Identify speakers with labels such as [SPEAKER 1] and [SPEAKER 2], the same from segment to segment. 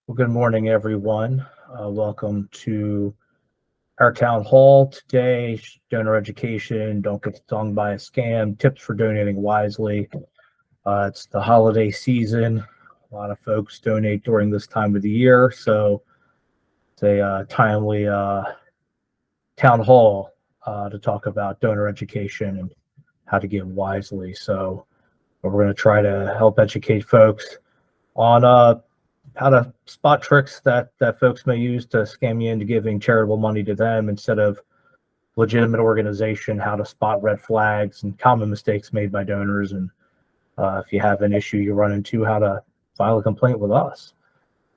[SPEAKER 1] Well, good morning, everyone. Welcome to our town hall today. Donor education, don't get stung by a scam, tips for donating wisely. It's the holiday season. A lot of folks donate during this time of the year, so it's a timely town hall to talk about donor education and how to give wisely. So we're going to try to help educate folks on how to spot tricks that folks may use to scam you into giving charitable money to them instead of legitimate organization, how to spot red flags and common mistakes made by donors, and if you have an issue you run into, how to file a complaint with us.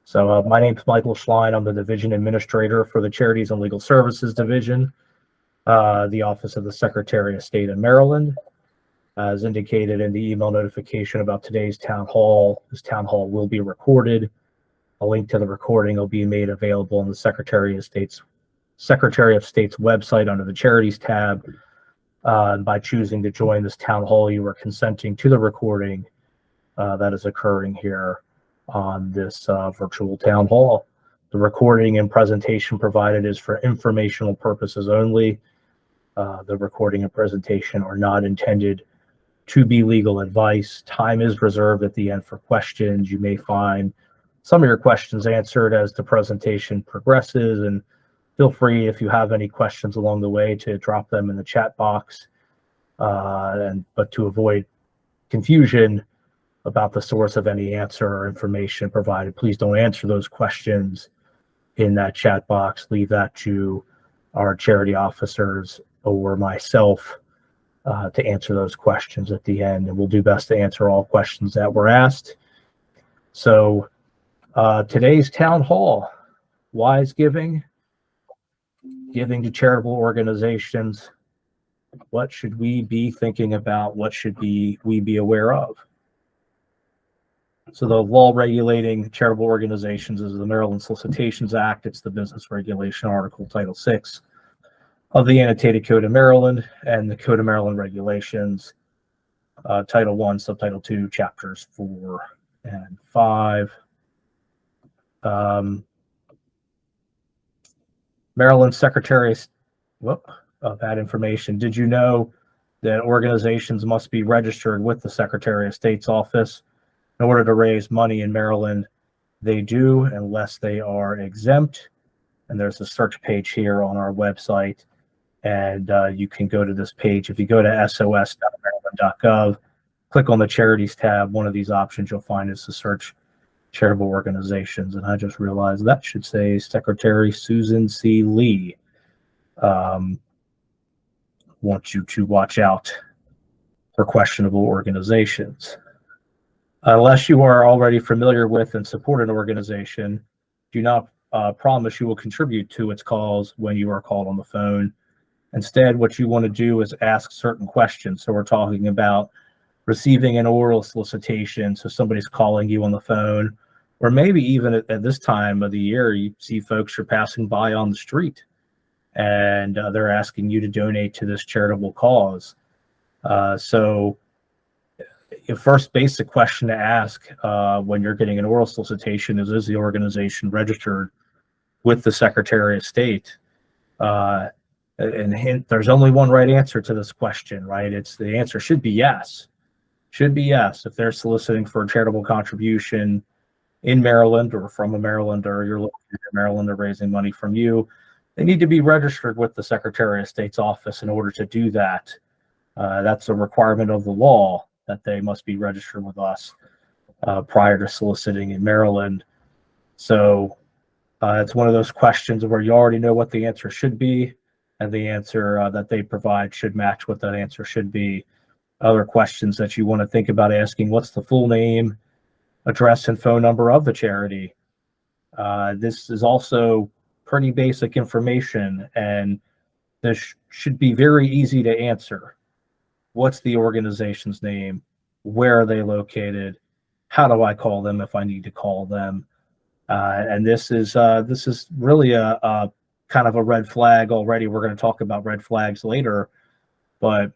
[SPEAKER 1] So my name is Michael Schlein. I'm the Division Administrator for the Charities and Legal Services Division, the Office of the Secretary of State of Maryland. As indicated in the email notification about today's town hall, this town hall will be recorded. A link to the recording will be made available on the Secretary of State's website under the Charities tab. By choosing to join this town hall, you are consenting to the recording that is occurring here on this virtual town hall. The recording and presentation provided is for informational purposes only. The recording and presentation are not intended to be legal advice. Time is reserved at the end for questions. You may find some of your questions answered as the presentation progresses, and feel free, if you have any questions along the way, to drop them in the chat box. But to avoid confusion about the source of any answer or information provided, please don't answer those questions in that chat box. Leave that to our charity officers or myself to answer those questions at the end, and we'll do best to answer all questions that were asked. So today's town hall, wise giving to charitable organizations. What should we be thinking about? What should we be aware of? So the law regulating charitable organizations is the Maryland Solicitations Act. It's the Business Regulation Article, Title 6 of the Annotated Code of Maryland, and the Code of Maryland Regulations, Title 1, Subtitle 2, Chapters 4 and 5. Maryland Secretary of that information. Did you know that organizations must be registered with the Secretary of State's office in order to raise money in Maryland? They do, unless they are exempt. And there's a search page here on our website, and you can go to this page. If you go to sos.maryland.gov, click on the Charities tab, one of these options you'll find is to search charitable organizations. And I just realized that should say Secretary Susan C. Lee. Want you to watch out for questionable organizations. Unless you are already familiar with and support an organization, do not promise you will contribute to its cause when you are called on the phone. Instead, what you want to do is ask certain questions. So we're talking about receiving an oral solicitation. So somebody's calling you on the phone, or maybe even at this time of the year, you see folks you're passing by on the street, and they're asking you to donate to this charitable cause. So your first basic question to ask when you're getting an oral solicitation is the organization registered with the Secretary of State? And hint, there's only one right answer to this question, right? The answer should be yes. Should be yes. If they're soliciting for a charitable contribution in Maryland or from a Maryland, or you're looking at Maryland, they're raising money from you, they need to be registered with the Secretary of State's office in order to do that. That's a requirement of the law that they must be registered with us prior to soliciting in Maryland. So it's one of those questions where you already know what the answer should be, and the answer that they provide should match what that answer should be. Other questions that you want to think about asking: what's the full name, address, and phone number of the charity? This is also pretty basic information, and this should be very easy to answer. What's the organization's name? Where are they located? How do I call them if I need to call them? And this is really a kind of a red flag already. We're going to talk about red flags later, but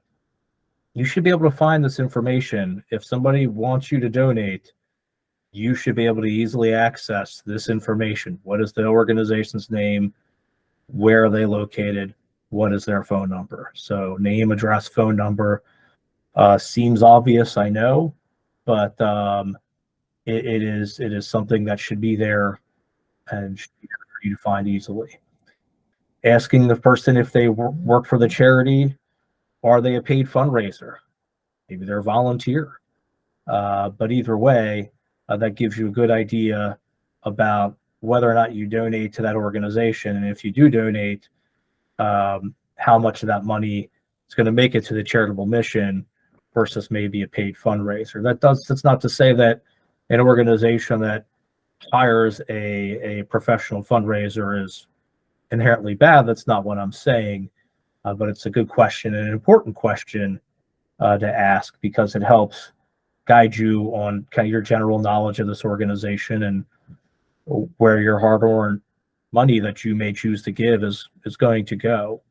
[SPEAKER 1] you should be able to find this information. If somebody wants you to donate, you should be able to easily access this information. What is the organization's name? Where are they located? What is their phone number? So name, address, phone number seems obvious, I know, but it is something that should be there and should be there for you to find easily. Asking the person if they work for the charity, are they a paid fundraiser? Maybe they're a volunteer. But either way, that gives you a good idea about whether or not you donate to that organization. And if you do donate, how much of that money is going to make it to the charitable mission versus maybe a paid fundraiser. That's not to say that an organization that hires a professional fundraiser is inherently bad. That's not what I'm saying. But it's a good question and an important question to ask, because it helps guide you on kind of your general knowledge of this organization and where your hard-earned money that you may choose to give is going to go.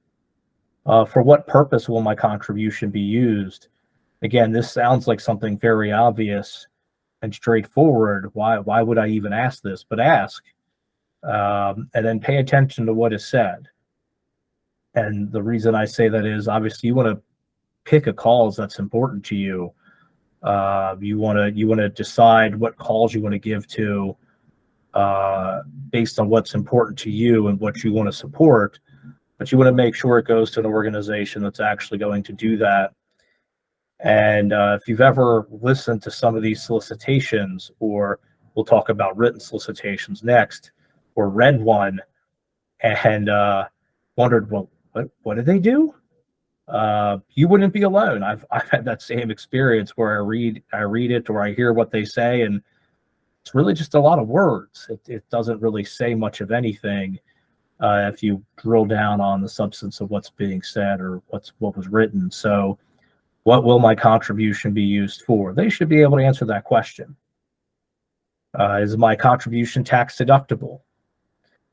[SPEAKER 1] For what purpose will my contribution be used? Again, this sounds like something very obvious and straightforward. Why would I even ask this? But ask, and then pay attention to what is said. And the reason I say that is obviously you want to pick a cause that's important to you. You want to decide what cause you want to give to based on what's important to you and what you want to support. But you want to make sure it goes to an organization that's actually going to do that. And if you've ever listened to some of these solicitations, or we'll talk about written solicitations next, or read one and wondered, well, what did they do? You wouldn't be alone. I've had that same experience where I read it or I hear what they say, and it's really just a lot of words. It doesn't really say much of anything if you drill down on the substance of what's being said or what was written. So what will my contribution be used for? They should be able to answer that question. Is my contribution tax deductible?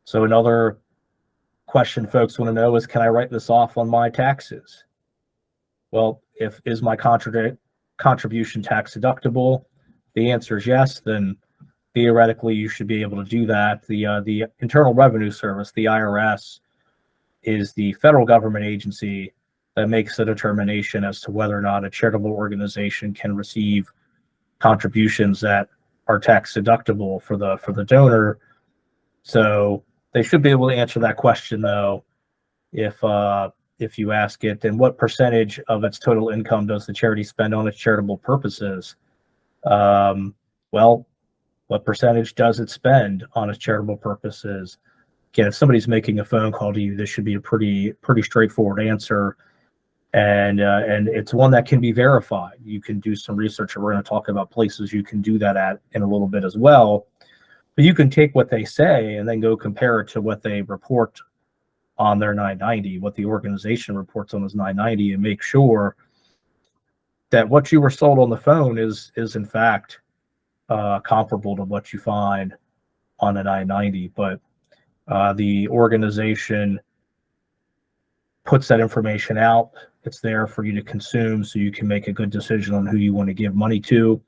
[SPEAKER 1] So another question folks want to know is, can I write this off on my taxes? Well, is my contribution tax deductible? The answer is yes, then theoretically you should be able to do that. The Internal Revenue Service, the IRS, is the federal government agency that makes the determination as to whether or not a charitable organization can receive contributions that are tax deductible for the donor. So they should be able to answer that question, though, if you ask it. And what percentage of its total income does the charity spend on its charitable purposes? Well, what percentage does it spend on its charitable purposes? Again, if somebody's making a phone call to you, this should be a pretty straightforward answer, and it's one that can be verified. You can do some research, and we're going to talk about places you can do that at in a little bit as well. But you can take what they say and then go compare it to what they report on their 990, what the organization reports on his 990, and make sure that what you were sold on the phone is in fact comparable to what you find on a 990. But the organization puts that information out. It's there for you to consume, so you can make a good decision on who you want to give money to.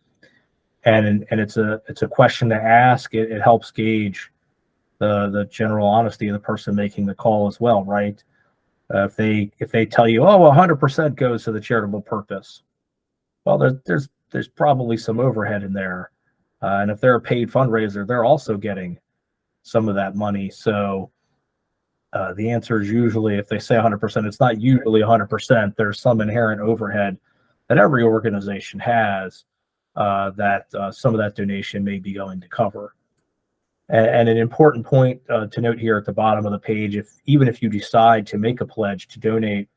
[SPEAKER 1] And it's a question to ask. It helps gauge the general honesty of the person making the call as well, right? If they tell you, oh, 100% goes to the charitable purpose, well, there's probably some overhead in there, and if they're a paid fundraiser, they're also getting some of that money. So the answer is usually, if they say 100%, it's not usually 100%. There's some inherent overhead that every organization has that some of that donation may be going to cover. And an important point to note here at the bottom of the page, even if you decide to make a pledge to donate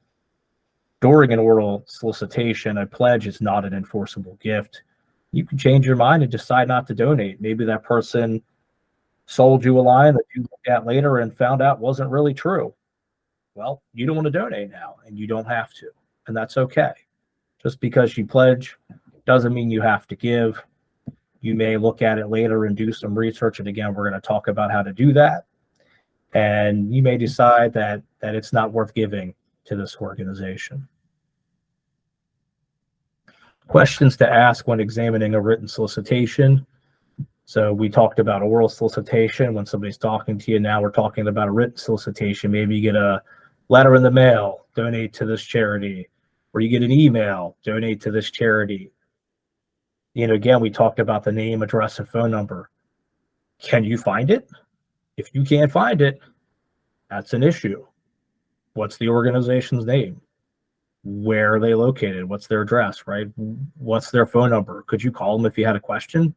[SPEAKER 1] during an oral solicitation, a pledge is not an enforceable gift. You can change your mind and decide not to donate. Maybe that person sold you a line that you looked at later and found out wasn't really true. Well, you don't want to donate now, and you don't have to, and that's okay. Just because you pledge doesn't mean you have to give. You may look at it later and do some research, and again, we're going to talk about how to do that. And you may decide that it's not worth giving to this organization. Questions to ask when examining a written solicitation. So we talked about oral solicitation when somebody's talking to you. Now we're talking about a written solicitation. Maybe you get a letter in the mail, donate to this charity, or you get an email, donate to this charity. Again, we talked about the name, address, and phone number. Can you find it? If you can't find it, that's an issue. What's the organization's name? Where are they located? What's their address, right? What's their phone number? Could you call them if you had a question?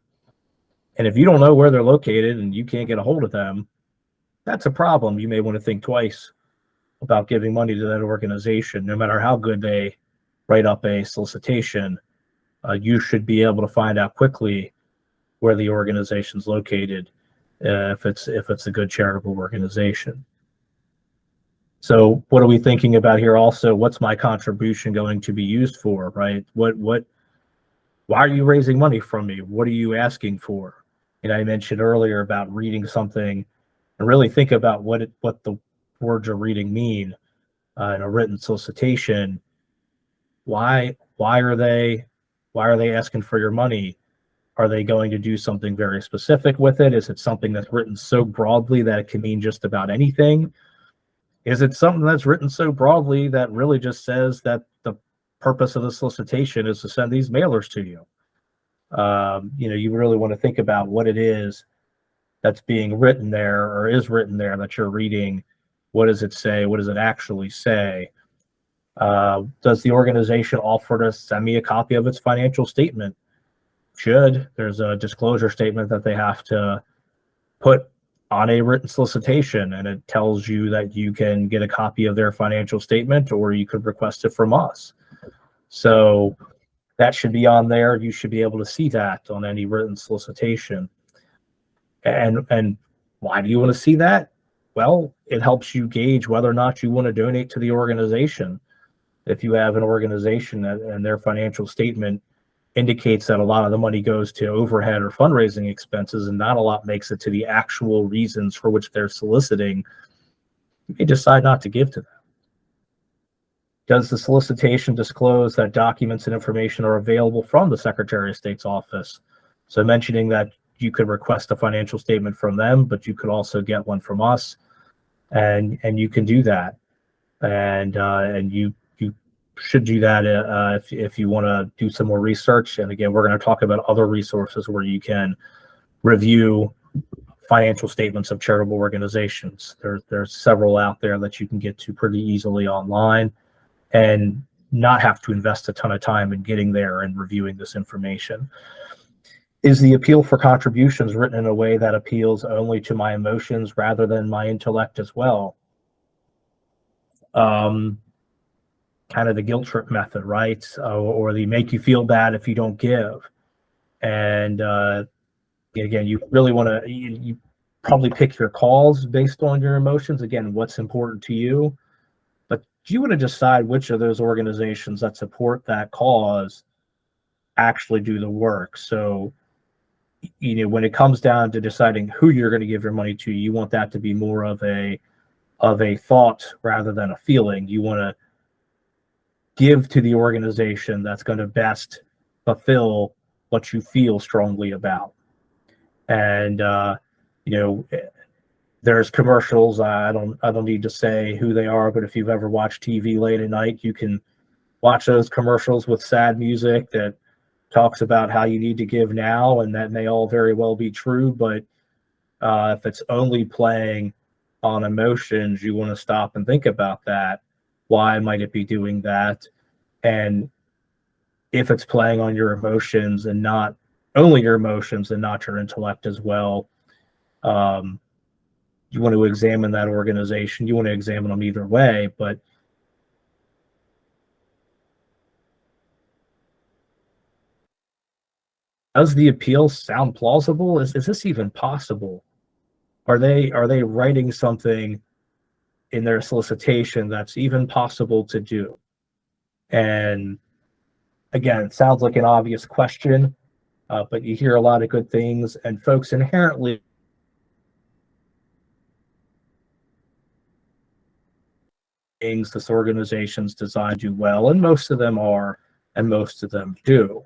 [SPEAKER 1] And if you don't know where they're located and you can't get a hold of them, that's a problem. You may want to think twice about giving money to that organization. No matter how good they write up a solicitation, you should be able to find out quickly where the organization's located if it's a good charitable organization. So what are we thinking about here also? What's my contribution going to be used for, right? Why are you raising money from me? What are you asking for? I mentioned earlier about reading something and really think about what the words you're reading mean in a written solicitation. Why are they asking for your money? Are they going to do something very specific with it? Is it something that's written so broadly that it can mean just about anything? Is it something that's written so broadly that really just says that the purpose of the solicitation is to send these mailers to you? You really want to think about what it is that's being written there or is written there that you're reading. What does it say? What does it actually say? Does the organization offer to send me a copy of its financial statement? Should. There's a disclosure statement that they have to put on a written solicitation, and it tells you that you can get a copy of their financial statement or you could request it from us. So that should be on there. You should be able to see that on any written solicitation. And why do you want to see that? Well, it helps you gauge whether or not you want to donate to the organization. If you have an organization and their financial statement indicates that a lot of the money goes to overhead or fundraising expenses and not a lot makes it to the actual reasons for which they're soliciting, you may decide not to give to them. Does the solicitation disclose that documents and information are available from the Secretary of State's office? So mentioning that you could request a financial statement from them, but you could also get one from us, and you can do that. And you should do that if you want to do some more research. And again, we're going to talk about other resources where you can review financial statements of charitable organizations. There's several out there that you can get to pretty easily online and not have to invest a ton of time in getting there and reviewing this information. Is the appeal for contributions written in a way that appeals only to my emotions rather than my intellect as well? Kind of the guilt trip method, right? Or the make you feel bad if you don't give. And again, you really want to, you probably pick your calls based on your emotions. Again, what's important to you. But you want to decide which of those organizations that support that cause actually do the work. So, when it comes down to deciding who you're going to give your money to, you want that to be more of a thought rather than a feeling. You want to give to the organization that's going to best fulfill what you feel strongly about. And there's commercials. I don't need to say who they are, but if you've ever watched TV late at night, you can watch those commercials with sad music that talks about how you need to give now, and that may all very well be true. But if it's only playing on emotions, you want to stop and think about that. Why might it be doing that? And if it's playing on your emotions and not only your emotions and not your intellect as well, you want to examine that organization. You want to examine them either way, but does the appeal sound plausible? Is this even possible? Are they writing something in their solicitation that's even possible to do? And again, it sounds like an obvious question, but you hear a lot of good things, and folks inherently things this organization's designed to do well, and most of them are, and most of them do.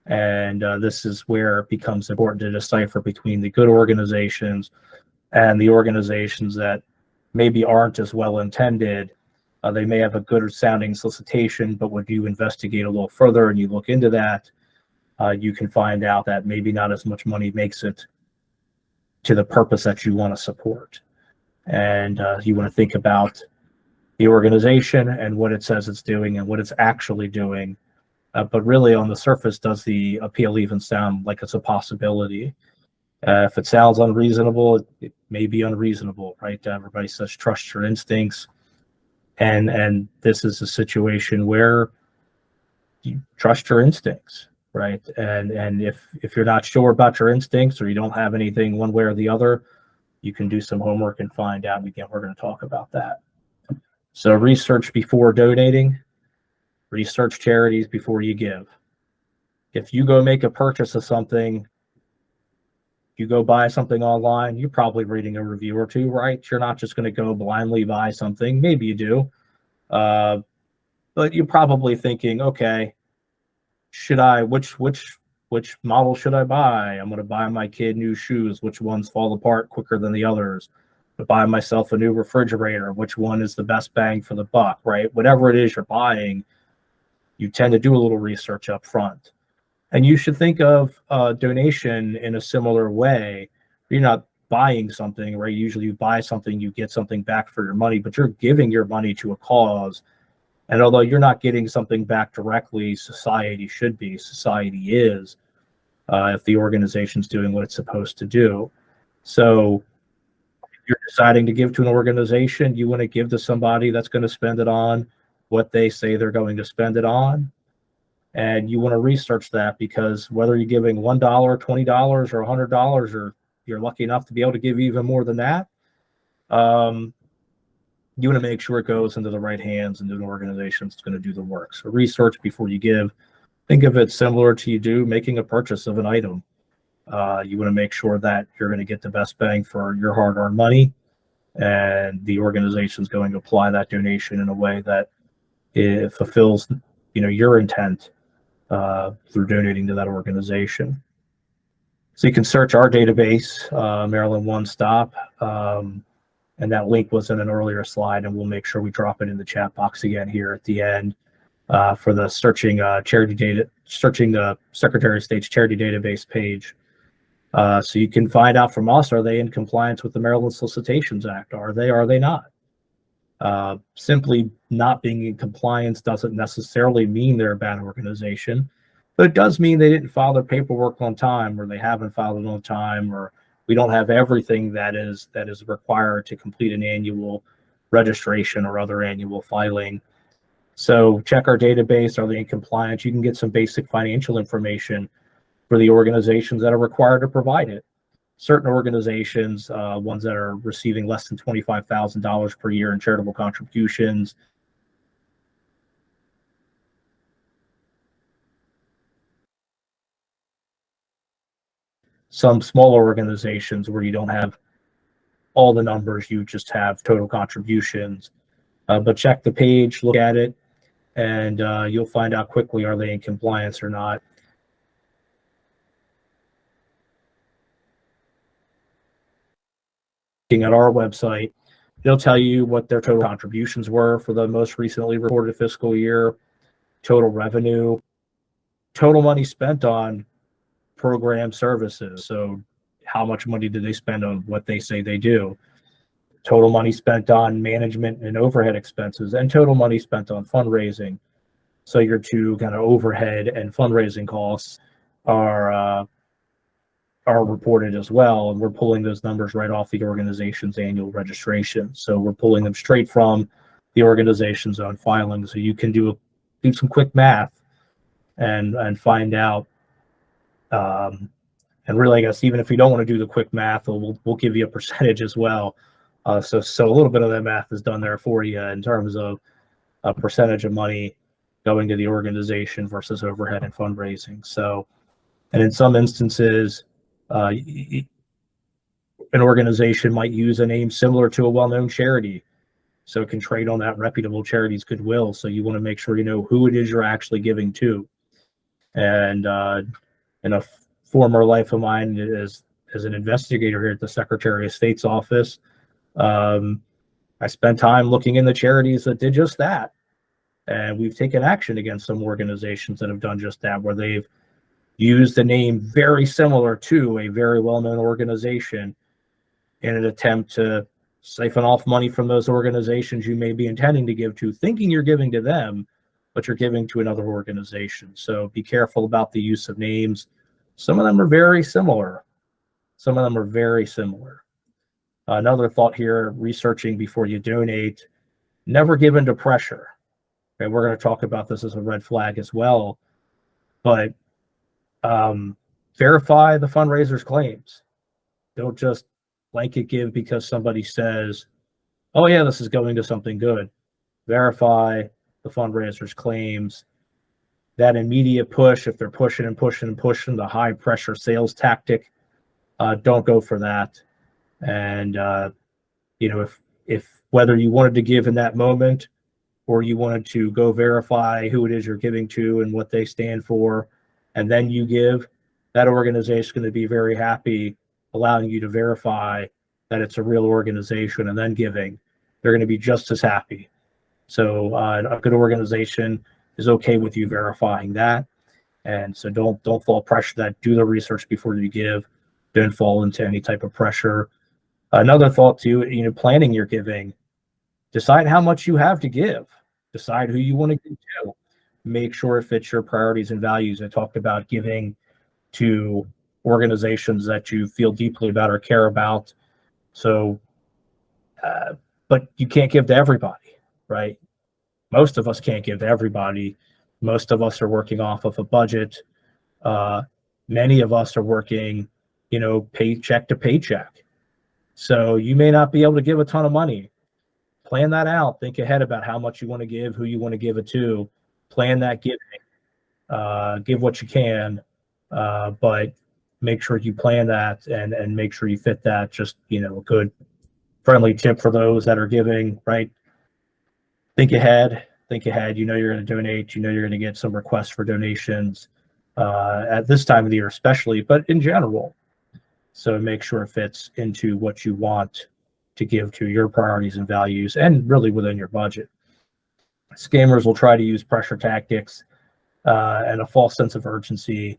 [SPEAKER 1] And this is where it becomes important to decipher between the good organizations and the organizations that maybe aren't as well intended. They may have a good sounding solicitation, but when you investigate a little further and you look into that, you can find out that maybe not as much money makes it to the purpose that you want to support. And you want to think about the organization and what it says it's doing and what it's actually doing. But really, on the surface, does the appeal even sound like it's a possibility? If it sounds unreasonable, it may be unreasonable, right? Everybody says trust your instincts, and this is a situation where you trust your instincts, right? And if you're not sure about your instincts or you don't have anything one way or the other, you can do some homework and find out. And again, we're going to talk about that. So research before donating, research charities before you give. If you go make a purchase of something, you go buy something online, you're probably reading a review or two, right? You're not just going to go blindly buy something. Maybe you do. But you're probably thinking, okay, which model should I buy? I'm going to buy my kid new shoes. Which ones fall apart quicker than the others? To buy myself a new refrigerator. Which one is the best bang for the buck, right? Whatever it is you're buying, you tend to do a little research up front. And you should think of donation in a similar way. You're not buying something, right? Usually you buy something, you get something back for your money, but you're giving your money to a cause. And although you're not getting something back directly, society should be, society is, if the organization's doing what it's supposed to do. So if you're deciding to give to an organization, you want to give to somebody that's going to spend it on what they say they're going to spend it on. And you want to research that, because whether you're giving $1, $20, or $100, or you're lucky enough to be able to give even more than that, you want to make sure it goes into the right hands and an organization that's going to do the work. So research before you give. Think of it similar to you do making a purchase of an item. You want to make sure that you're going to get the best bang for your hard-earned money, and the organization's going to apply that donation in a way that it fulfills, your intent through donating to that organization. So you can search our database, Maryland One Stop, and that link was in an earlier slide, and we'll make sure we drop it in the chat box again here at the end for the searching charity data, searching the Secretary of State's charity database page. So you can find out from us, are they in compliance with the Maryland Solicitations Act? Are they not? Simply not being in compliance doesn't necessarily mean they're a bad organization, but it does mean they didn't file their paperwork on time, or they haven't filed it on time, or we don't have everything that is required to complete an annual registration or other annual filing. So check our database. Are they in compliance? You can get some basic financial information for the organizations that are required to provide it. Certain organizations, ones that are receiving less than $25,000 per year in charitable contributions, some smaller organizations where you don't have all the numbers, you just have total contributions. But check the page, look at it, and you'll find out quickly, are they in compliance or not. Looking at our website, it'll tell you what their total contributions were for the most recently reported fiscal year, total revenue, total money spent on program services. So how much money did they spend on what they say they do? Total money spent on management and overhead expenses, and total money spent on fundraising. So your two kind of overhead and fundraising costs are reported as well, and we're pulling those numbers right off the organization's annual registration. So we're pulling them straight from the organization's own filing. So you can do some quick math and find out. And really, I guess even if you don't want to do the quick math, we'll give you a percentage as well. So a little bit of that math is done there for you in terms of a percentage of money going to the organization versus overhead and fundraising. So, and in some instances, an organization might use a name similar to a well-known charity, so it can trade on that reputable charity's goodwill. So you want to make sure you know who it is you're actually giving to. And in a former life of mine as an investigator here at the Secretary of State's office, I spent time looking into charities that did just that. And we've taken action against some organizations that have done just that, where they've used a name very similar to a very well-known organization in an attempt to siphon off money from those organizations you may be intending to give to, thinking you're giving to them, but you're giving to another organization. So be careful about the use of names. Some of them are very similar. Some of them are very similar. Another thought here, researching before you donate, never give into pressure. Okay, we're going to talk about this as a red flag as well, but verify the fundraiser's claims. Don't just blanket give because somebody says, oh yeah, this is going to something good. Verify the fundraiser's claims. That immediate push, if they're pushing and pushing and pushing, the high pressure sales tactic, don't go for that. And if whether you wanted to give in that moment or you wanted to go verify who it is you're giving to and what they stand for, and then you give, that organization is going to be very happy allowing you to verify that it's a real organization and then giving. They're going to be just as happy. So a good organization is okay with you verifying that. And so don't fall pressure that. Do the research before you give. Don't fall into any type of pressure. Another thought too, planning your giving. Decide how much you have to give. Decide who you want to give to. Make sure it fits your priorities and values. I talked about giving to organizations that you feel deeply about or care about. So, but you can't give to everybody, right? Most of us can't give to everybody. Most of us are working off of a budget. Many of us are working, paycheck to paycheck. So you may not be able to give a ton of money. Plan that out. Think ahead about how much you want to give, who you want to give it to. Plan that giving. Give what you can, but make sure you plan that and make sure you fit that. Just, a good friendly tip for those that are giving, right? Think ahead. You're going to donate. You're going to get some requests for donations at this time of the year especially, but in general. So make sure it fits into what you want to give to your priorities and values and really within your budget. Scammers will try to use pressure tactics and a false sense of urgency.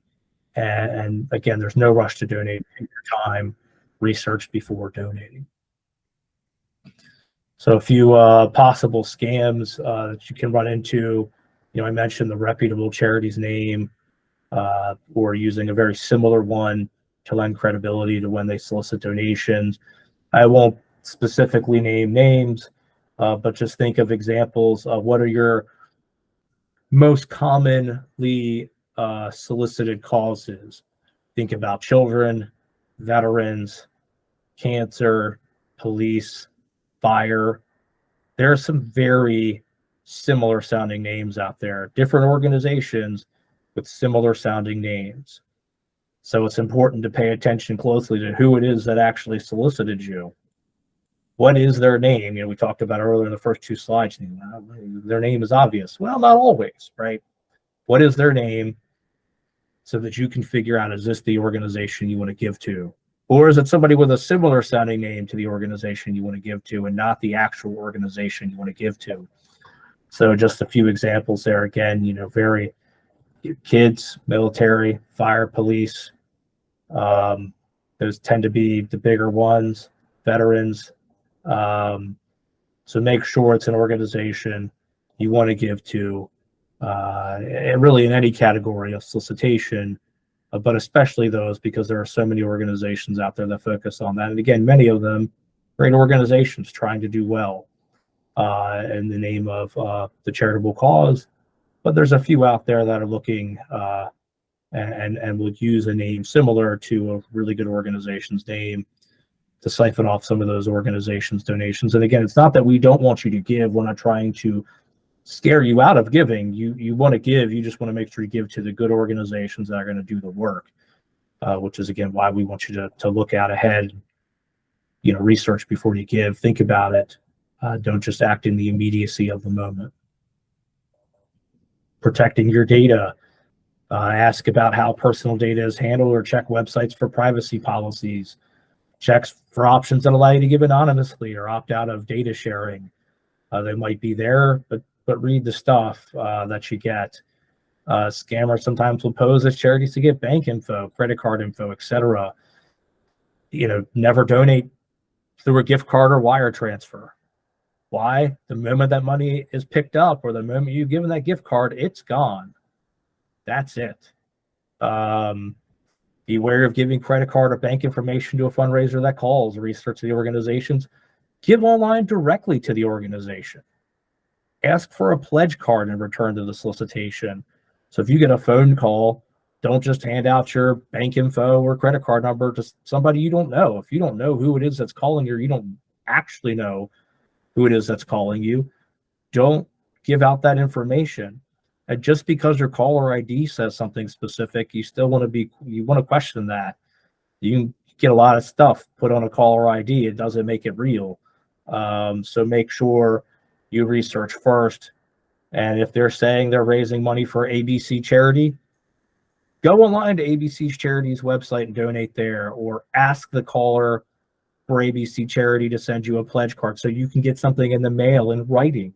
[SPEAKER 1] And again, there's no rush to donate. Take your time, research before donating. So a few possible scams that you can run into, I mentioned the reputable charity's name or using a very similar one to lend credibility to when they solicit donations. I won't specifically name names, but just think of examples of what are your most commonly solicited causes. Think about children, veterans, cancer, police, fire. There are some very similar sounding names out there, different organizations with similar sounding names. So it's important to pay attention closely to who it is that actually solicited you. What is their name? We talked about earlier in the first two slides. Their name is obvious. Well, not always, right? What is their name so that you can figure out, is this the organization you want to give to? Or is it somebody with a similar sounding name to the organization you want to give to and not the actual organization you want to give to? So just a few examples there. Again, very kids, military, fire, police. Those tend to be the bigger ones, veterans. So make sure it's an organization you want to give to, and really in any category of solicitation, but especially those because there are so many organizations out there that focus on that. And again, many of them great organizations trying to do well in the name of the charitable cause. But there's a few out there that are looking and would use a name similar to a really good organization's name to siphon off some of those organizations' donations. And again, it's not that we don't want you to give. We're not trying to scare you out of giving. You want to give. You just want to make sure you give to the good organizations that are going to do the work, which is, again, why we want you to look out ahead, research before you give. Think about it. Don't just act in the immediacy of the moment. Protecting your data. Ask about how personal data is handled or check websites for privacy policies. Checks for options that allow you to give anonymously or opt out of data sharing. They might be there, but read the stuff that you get. Scammers sometimes will pose as charities to get bank info, credit card info, etc. Never donate through a gift card or wire transfer. Why? The moment that money is picked up or the moment you've given that gift card, it's gone. That's it. Beware of giving credit card or bank information to a fundraiser that calls. Research the organizations. Give online directly to the organization. Ask for a pledge card in return to the solicitation. So if you get a phone call, don't just hand out your bank info or credit card number to somebody you don't know. If you don't know who it is that's calling you, you don't actually know who it is that's calling you, don't give out that information. And just because your caller ID says something specific, you want to question that. You can get a lot of stuff put on a caller ID. It doesn't make it real. So make sure you research first. And if they're saying they're raising money for ABC charity, go online to ABC's charity's website and donate there, or ask the caller for ABC charity to send you a pledge card so you can get something in the mail in writing,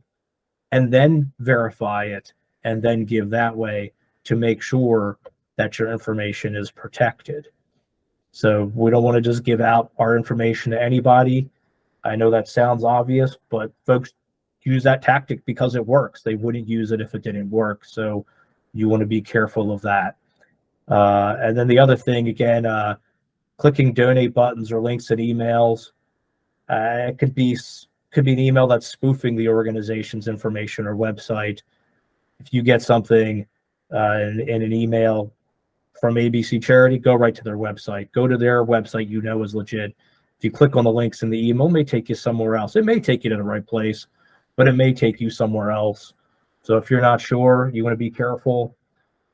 [SPEAKER 1] and then verify it and then give that way to make sure that your information is protected. So we don't want to just give out our information to anybody. I know that sounds obvious, but folks use that tactic because it works. They wouldn't use it if it didn't work. So you want to be careful of that. And then the other thing, again, clicking donate buttons or links in emails. It could be an email that's spoofing the organization's information or website. If you get something in an email from ABC Charity, go right to their website. Go to their website is legit. If you click on the links in the email, it may take you somewhere else. It may take you to the right place, but it may take you somewhere else. So if you're not sure, you want to be careful.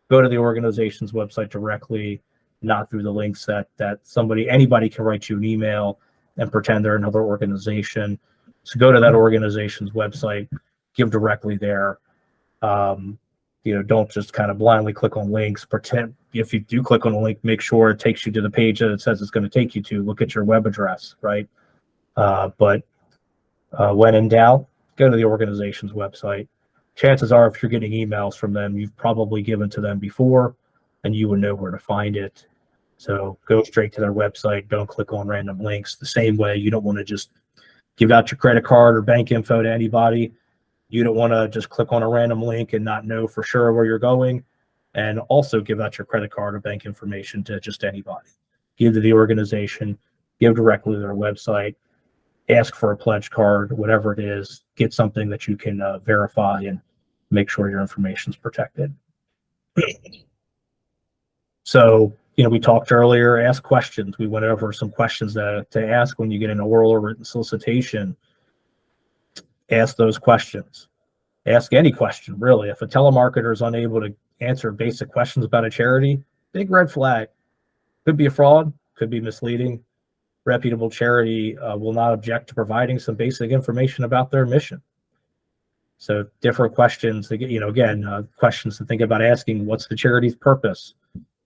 [SPEAKER 1] Go to the organization's website directly, not through the links that anybody can write you an email and pretend they're another organization. So go to that organization's website, give directly there. Don't just kind of blindly click on links. Pretend if you do click on a link, make sure it takes you to the page that it says it's going to take you to. Look at your web address, right? But when in doubt, go to the organization's website. Chances are, if you're getting emails from them, you've probably given to them before, and you would know where to find it. So go straight to their website. Don't click on random links. The same way, you don't want to just give out your credit card or bank info to anybody. You don't want to just click on a random link and not know for sure where you're going, and also give out your credit card or bank information to just anybody. Give to the organization, give directly to their website, ask for a pledge card, whatever it is, get something that you can verify and make sure your information is protected. So, we talked earlier, ask questions. We went over some questions to ask when you get an oral or written solicitation. Ask those questions. Ask any question, really. If a telemarketer is unable to answer basic questions about a charity, big red flag. Could be a fraud, could be misleading. Reputable charity will not object to providing some basic information about their mission. So different questions, questions to think about asking. What's the charity's purpose?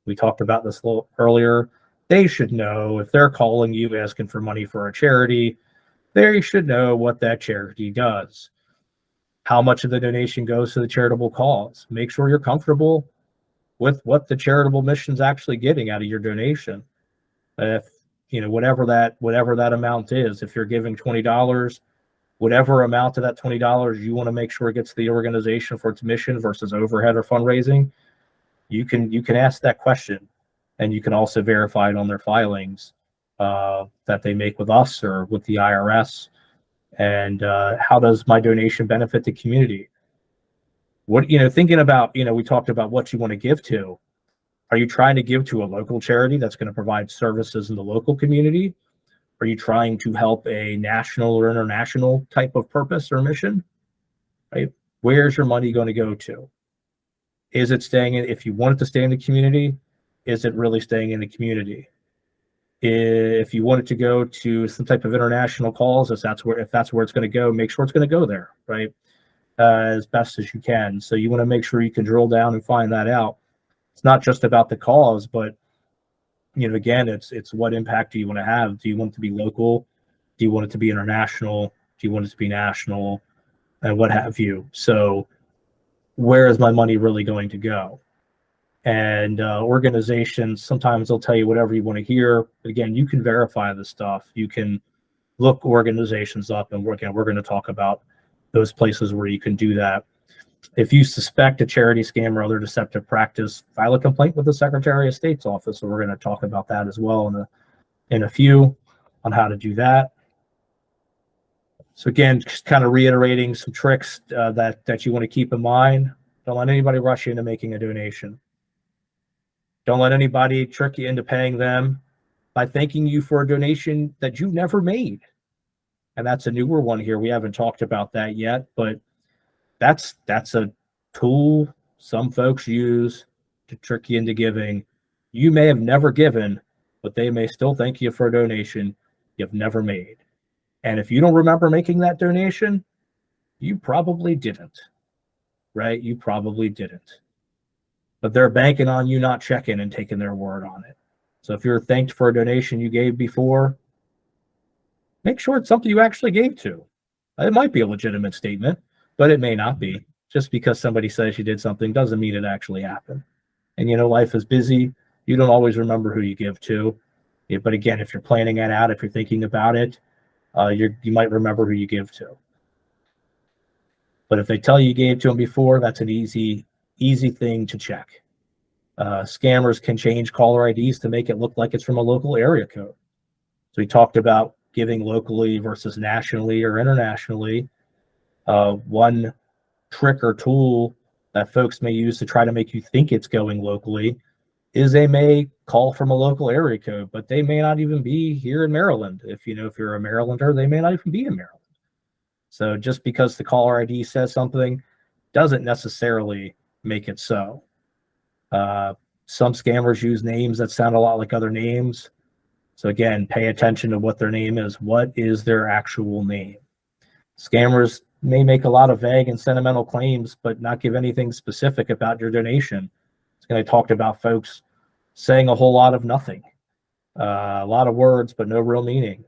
[SPEAKER 1] We talked about this a little earlier. They should know, if they're calling you asking for money for a charity, they should know what that charity does. How much of the donation goes to the charitable cause. Make sure you're comfortable with what the charitable mission's actually getting out of your donation. If whatever that amount is, if you're giving $20, whatever amount of that $20 you want to make sure it gets to the organization for its mission versus overhead or fundraising, you can ask that question, and you can also verify it on their filings that they make with us or with the IRS. And how does my donation benefit the community? What, thinking about, we talked about what you want to give to. Are you trying to give to a local charity that's going to provide services in the local community? Are you trying to help a national or international type of purpose or mission? Right? Where's your money going to go to? Is it staying in, if you want it to stay in the community, is it really staying in the community? If you want it to go to some type of international cause, if that's where it's going to go, make sure it's going to go there, right? As best as you can. So you want to make sure you can drill down and find that out. it's not just about the cause, but again, it's what impact do you want to have? Do you want it to be local? Do you want it to be international? Do you want it to be national? And what have you? So where is my money really going to go? And organizations, sometimes they'll tell you whatever you want to hear. Again, you can verify the stuff. You can look organizations up, and we're going to talk about those places where you can do that. If you suspect a charity scam or other deceptive practice, file a complaint with the Secretary of State's office. So we're going to talk about that as well in a few on how to do that. So again, just kind of reiterating some tricks that you want to keep in mind. Don't let anybody rush you into making a donation. Don't let anybody trick you into paying them by thanking you for a donation that you never made. And that's a newer one here. We haven't talked about that yet, but that's a tool some folks use to trick you into giving. You may have never given, but they may still thank you for a donation you've never made. And if you don't remember making that donation, you probably didn't, right? You probably didn't. But they're banking on you not checking and taking their word on it. So if you're thanked for a donation you gave before, make sure it's something you actually gave to. It might be a legitimate statement, but it may not be. Just because somebody says you did something doesn't mean it actually happened. And life is busy. You don't always remember who you give to. But again, if you're planning it out, if you're thinking about it, you might remember who you give to. But if they tell you gave to them before, that's an easy thing to check. Scammers can change caller IDs to make it look like it's from a local area code. So we talked about giving locally versus nationally or internationally. One trick or tool that folks may use to try to make you think it's going locally is they may call from a local area code, but they may not even be here in Maryland. If you're a Marylander, they may not even be in Maryland. So just because the caller ID says something doesn't necessarily make it so. Some scammers use names that sound a lot like other names. So again, pay attention to what their name is. What is their actual name? Scammers may make a lot of vague and sentimental claims, but not give anything specific about your donation. I talked about folks saying a whole lot of nothing, a lot of words, but no real meaning.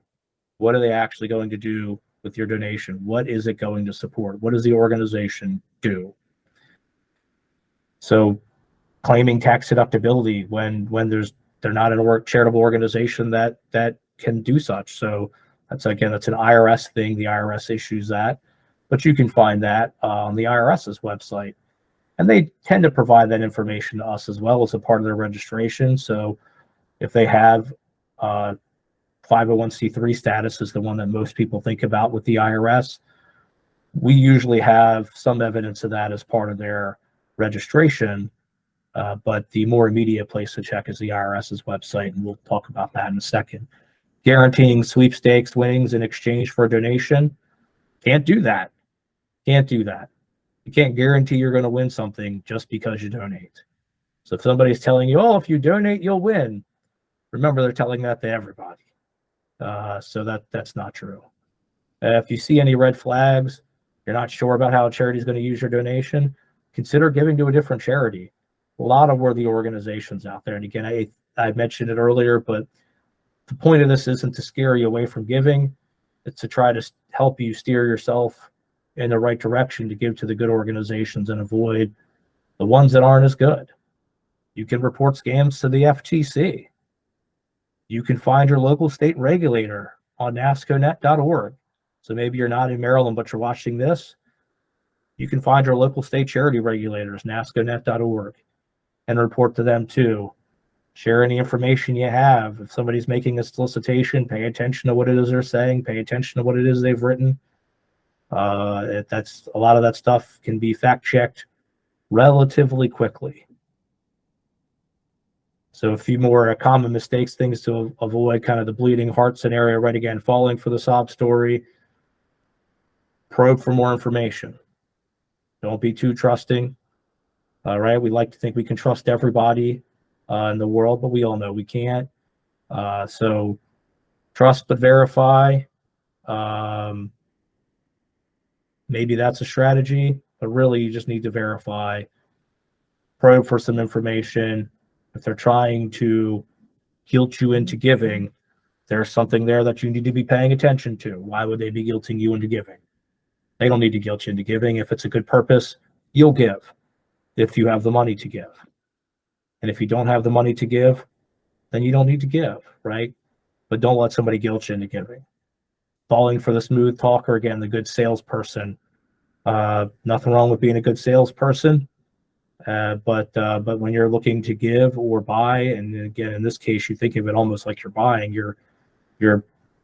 [SPEAKER 1] What are they actually going to do with your donation? What is it going to support? What does the organization do? So claiming tax deductibility when they're not a charitable organization that can do such. So that's an IRS thing. The IRS issues that, but you can find that on the IRS's website. And they tend to provide that information to us as well as a part of their registration. So if they have 501c3 status is the one that most people think about with the IRS, we usually have some evidence of that as part of their registration. But the more immediate place to check is the IRS's website, and we'll talk about that in a second. Guaranteeing sweepstakes winnings in exchange for a donation, can't do that. Can't do that. You can't guarantee you're going to win something just because you donate. So if somebody's telling you, if you donate, you'll win, remember they're telling that to everybody. So that's not true. If you see any red flags, you're not sure about how a charity is going to use your donation, consider giving to a different charity. A lot of worthy organizations out there. And again, I mentioned it earlier, but the point of this isn't to scare you away from giving. It's to try to help you steer yourself in the right direction to give to the good organizations and avoid the ones that aren't as good. You can report scams to the FTC. You can find your local state regulator on nasconet.org. So maybe you're not in Maryland, but you're watching this. You can find your local state charity regulators, nasconet.org, and report to them too. Share any information you have. If somebody's making a solicitation, pay attention to what it is they're saying. Pay attention to what it is they've written. That's a lot of that stuff can be fact checked relatively quickly. So a few more common mistakes, things to avoid, kind of the bleeding heart scenario, right? Again, falling for the sob story. Probe for more information. Don't be too trusting. All right, we like to think we can trust everybody in the world, but we all know we can't. So trust but verify. Maybe that's a strategy, but really you just need to verify probe for some information, if they're trying to guilt you into giving, there's something there that you need to be paying attention to. Why would they be guilting you into giving? They don't need to guilt you into giving. If it's a good purpose, you'll give if you have the money to give. And if you don't have the money to give, then you don't need to give, right? But don't let somebody guilt you into giving. Falling for the smooth talker, again, the good salesperson. Nothing wrong with being a good salesperson, but when you're looking to give or buy, and again, in this case, you think of it almost like you're buying, you're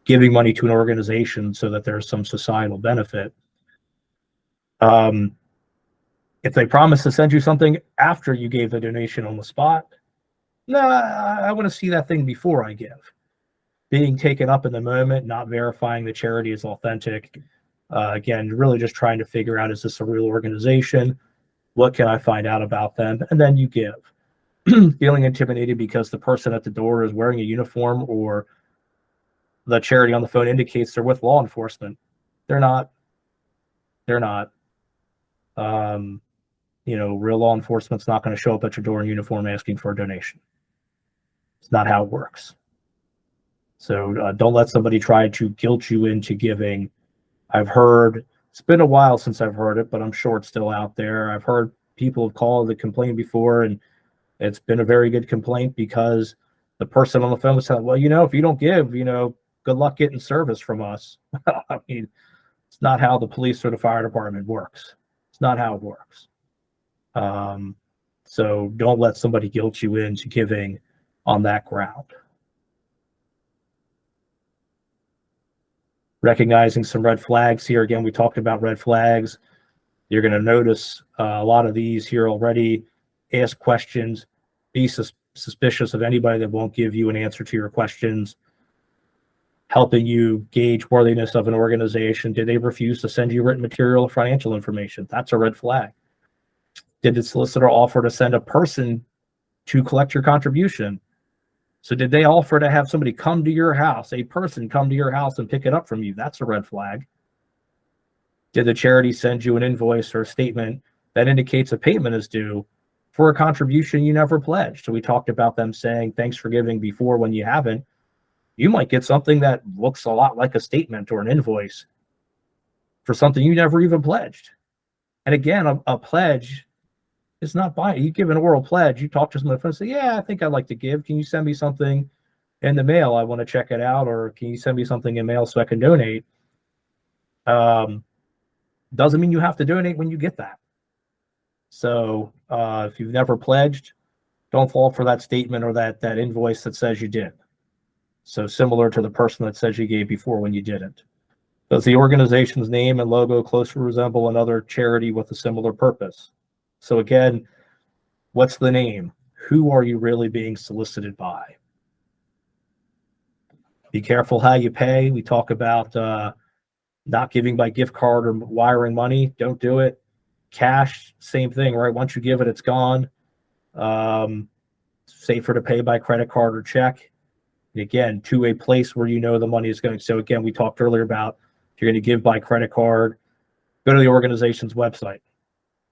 [SPEAKER 1] giving money to an organization so that there's some societal benefit. If they promise to send you something after you gave the donation on the spot, no, I want to see that thing before I give. Being taken up in the moment, not verifying the charity is authentic. Again, really just trying to figure out, is this a real organization? What can I find out about them? And then you give. Feeling intimidated because the person at the door is wearing a uniform or the charity on the phone indicates they're with law enforcement. They're not. They're not. Real law enforcement's not going to show up at your door in uniform asking for a donation. It's not how it works. So don't let somebody try to guilt you into giving. I've heard, it's been a while since I've heard it, but I'm sure it's still out there. I've heard people have called and complained before, and it's been a very good complaint because the person on the phone was saying, well, if you don't give, good luck getting service from us. I mean, it's not how the police or the fire department works. It's not how it works. So don't let somebody guilt you into giving on that ground. Recognizing some red flags here. Again, we talked about red flags. You're going to notice a lot of these here already. Ask questions. Be suspicious of anybody that won't give you an answer to your questions. Helping you gauge worthiness of an organization. Did they refuse to send you written material or financial information? That's a red flag. Did the solicitor offer to send a person to collect your contribution? So did they offer to have somebody come to your house, a person come to your house and pick it up from you? That's a red flag. Did the charity send you an invoice or a statement that indicates a payment is due for a contribution you never pledged? So we talked about them saying, thanks for giving before when you haven't. You might get something that looks a lot like a statement or an invoice for something you never even pledged. And again, a pledge is not buying. You give an oral pledge, you talk to someone and say, yeah, I think I'd like to give. Can you send me something in the mail? I want to check it out. Or can you send me something in mail so I can donate? Doesn't mean you have to donate when you get that. So if you've never pledged, don't fall for that statement or that invoice that says you did. So similar to the person that says you gave before when you didn't. Does the organization's name and logo closely resemble another charity with a similar purpose? So again, what's the name? Who are you really being solicited by? Be careful how you pay. We talk about not giving by gift card or wiring money. Don't do it. Cash, same thing, right? Once you give it, it's gone. Safer to pay by credit card or check. And again, to a place where the money is going. So again, we talked earlier about if you're going to give by credit card, go to the organization's website.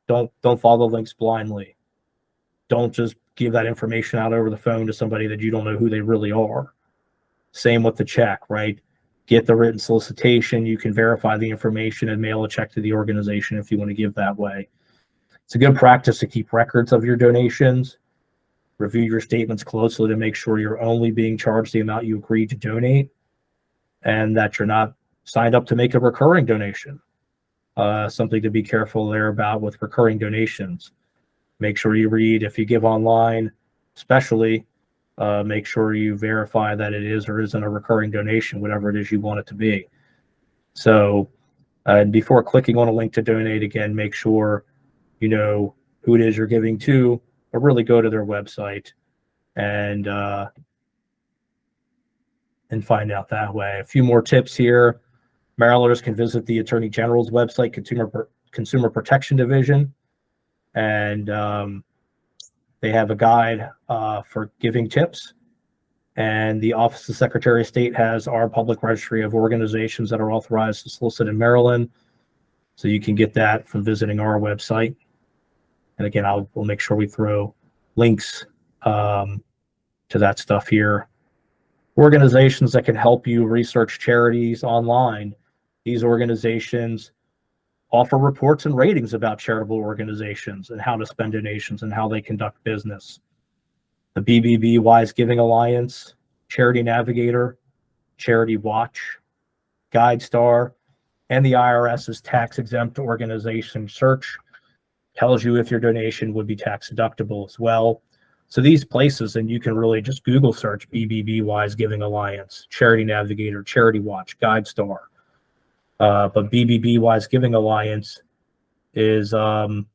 [SPEAKER 1] Don't follow the links blindly. Don't just give that information out over the phone to somebody that you don't know who they really are. Same with the check, right? Get the written solicitation. You can verify the information and mail a check to the organization if you want to give that way. It's a good practice to keep records of your donations. Review your statements closely to make sure you're only being charged the amount you agreed to donate and that you're not signed up to make a recurring donation. Something to be careful there about with recurring donations. Make sure you read, if you give online, especially, make sure you verify that it is or isn't a recurring donation, whatever it is you want it to be. So, and before clicking on a link to donate, again, make sure you know who it is you're giving to, or really go to their website and find out that way. A few more tips here. Marylanders can visit the Attorney General's website, Consumer Protection Division, and they have a guide for giving tips. And the Office of Secretary of State has our public registry of organizations that are authorized to solicit in Maryland. So you can get that from visiting our website. And again, we'll make sure we throw links to that stuff here. Organizations that can help you research charities online. These organizations offer reports and ratings about charitable organizations and how to spend donations and how they conduct business. The BBB Wise Giving Alliance, Charity Navigator, Charity Watch, GuideStar, and the IRS's tax-exempt organization search tells you if your donation would be tax deductible as well. So these places, and you can really just Google search BBB Wise Giving Alliance, Charity Navigator, Charity Watch, GuideStar. But BBB Wise Giving Alliance is, and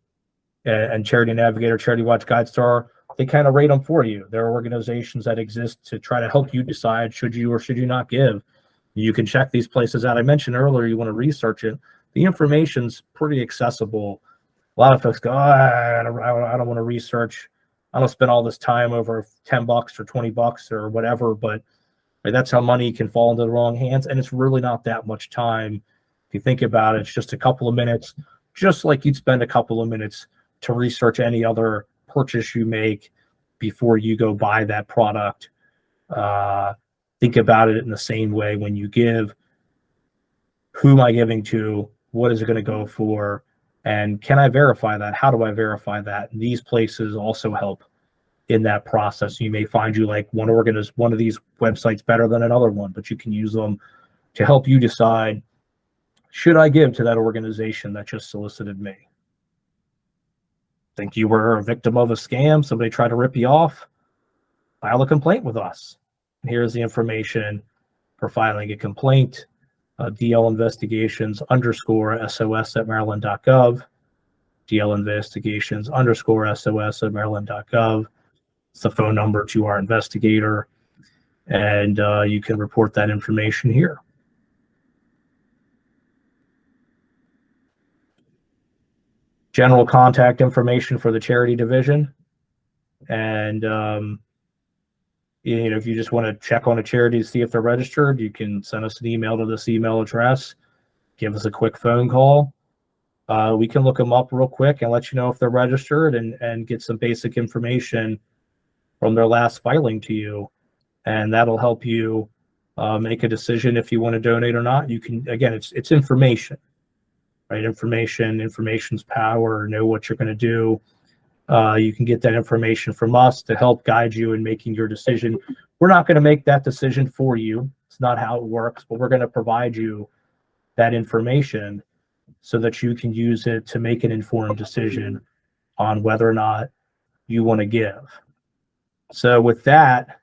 [SPEAKER 1] Charity Navigator, Charity Watch, GuideStar, they kind of rate them for you. There are organizations that exist to try to help you decide should you or should you not give. You can check these places out. I mentioned earlier you want to research it. The information's pretty accessible. A lot of folks go, I don't want to research. I don't spend all this time over $10 or $20 or whatever, but that's how money can fall into the wrong hands. And it's really not that much time. If you think about it, it's just a couple of minutes, just like you'd spend a couple of minutes to research any other purchase you make before you go buy that product. Think about it in the same way when you give. Who am I giving to? What is it going to go for? And can I verify that? How do I verify that? And these places also help in that process. You may find you like one of these websites better than another one, but you can use them to help you decide, should I give to that organization that just solicited me? Think you were a victim of a scam? Somebody tried to rip you off? File a complaint with us. Here's the information for filing a complaint. DL investigations _SOS at maryland.gov. DL investigations _SOS at maryland.gov. It's the phone number to our investigator, and you can report that information here. General contact information for the charity division. And if you just want to check on a charity to see if they're registered, you can send us an email to this email address. Give us a quick phone call. We can look them up real quick and let you know if they're registered and get some basic information from their last filing to you. And that'll help you make a decision if you want to donate or not. You can, again, it's information, right? Information's power. Know what you're going to do. You can get that information from us to help guide you in making your decision. We're not going to make that decision for you. It's not how it works, but we're going to provide you that information so that you can use it to make an informed decision on whether or not you want to give. So with that,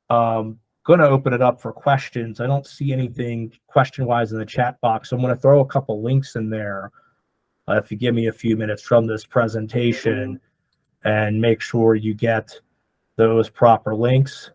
[SPEAKER 1] going to open it up for questions. I don't see anything question-wise in the chat box, so I'm going to throw a couple links in there if you give me a few minutes from this presentation, and make sure you get those proper links.